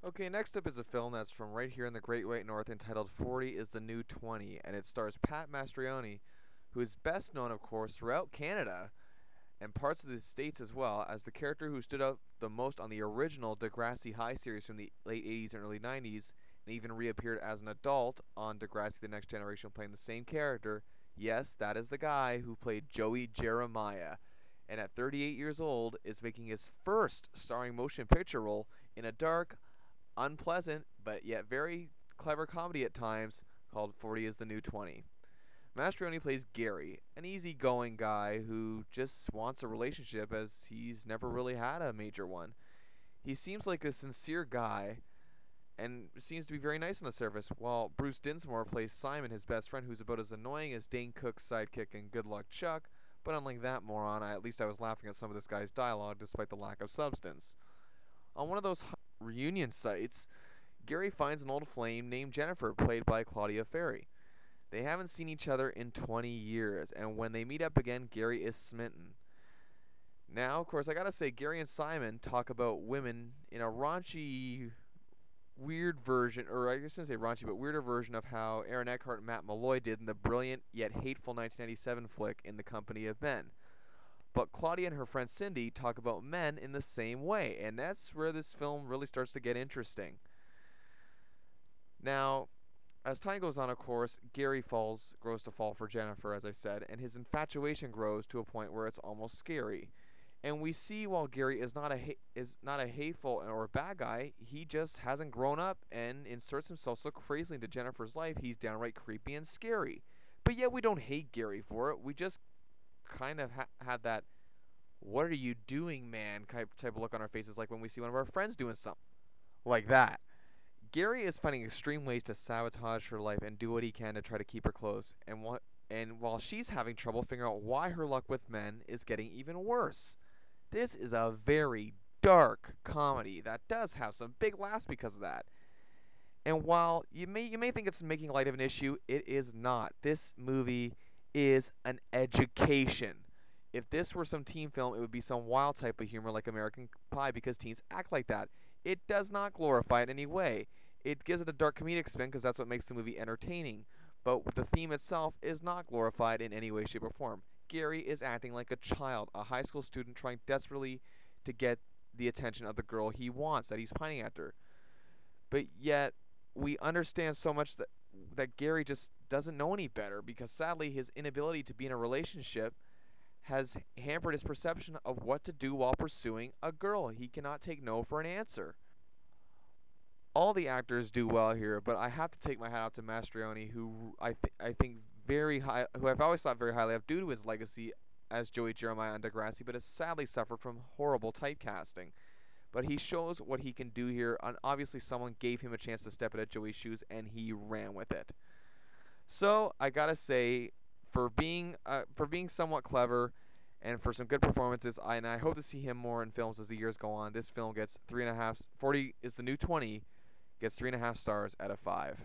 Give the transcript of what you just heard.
Okay, next up is a film that's from right here in the Great White North entitled 40 is the New 20, and it stars Pat Mastroianni, who is best known, of course, throughout Canada and parts of the States as well, as the character who stood out the most on the original Degrassi High series from the late 80s and early 90s, and even reappeared as an adult on Degrassi The Next Generation playing the same character. Yes, that is the guy who played Joey Jeremiah, and at 38 years old is making his first starring motion picture role in a dark, unpleasant, but yet very clever comedy at times called 40 is the New 20. Mastroianni plays Gary, an easygoing guy who just wants a relationship as he's never really had a major one. He seems like a sincere guy and seems to be very nice on the surface, while Bruce Dinsmore plays Simon, his best friend, who's about as annoying as Dane Cook's sidekick in Good Luck Chuck, but unlike that moron, at least I was laughing at some of this guy's dialogue despite the lack of substance. On one of those reunion sites, Gary finds an old flame named Jennifer, played by Claudia Ferry. They haven't seen each other in 20 years, and when they meet up again, Gary is smitten. Now, of course, I gotta say, Gary and Simon talk about women in a raunchy, weird version, or I guess I shouldn't say raunchy, but weirder version of how Aaron Eckhart and Matt Malloy did in the brilliant yet hateful 1997 flick In the Company of Men. But Claudia and her friend Cindy talk about men in the same way, and that's where this film really starts to get interesting. Now, as time goes on, of course, Gary grows to fall for Jennifer, as I said, and his infatuation grows to a point where it's almost scary. And we see while Gary is not a hateful or a bad guy, he just hasn't grown up and inserts himself so crazily into Jennifer's life, he's downright creepy and scary. But yet we don't hate Gary for it. We just kind of had that "what are you doing, man" type of look on our faces, like when we see one of our friends doing something like that. Gary is finding extreme ways to sabotage her life and do what he can to try to keep her close, and while she's having trouble figuring out why her luck with men is getting even worse. This is a very dark comedy that does have some big laughs because of that. And while you may think it's making light of an issue, it is not. This movie is an education. If this were some teen film, it would be some wild type of humor like American Pie because teens act like that. It does not glorify it in any way. It gives it a dark comedic spin because that's what makes the movie entertaining. But the theme itself is not glorified in any way, shape, or form. Gary is acting like a child, a high school student trying desperately to get the attention of the girl he wants, that he's pining after. But yet, we understand so much that Gary just doesn't know any better because sadly his inability to be in a relationship has hampered his perception of what to do while pursuing a girl. He cannot take no for an answer. All the actors do well here, but I have to take my hat out to Mastroianni, who I think very high, who I've always thought very highly of due to his legacy as Joey Jeremiah on Degrassi, but has sadly suffered from horrible typecasting. But he shows what he can do here, and obviously someone gave him a chance to step into Joey's shoes, and he ran with it. So I gotta say, for being somewhat clever and for some good performances, and I hope to see him more in films as the years go on. This film gets 3.5. 40 is the New 20. Gets 3.5 stars out of 5.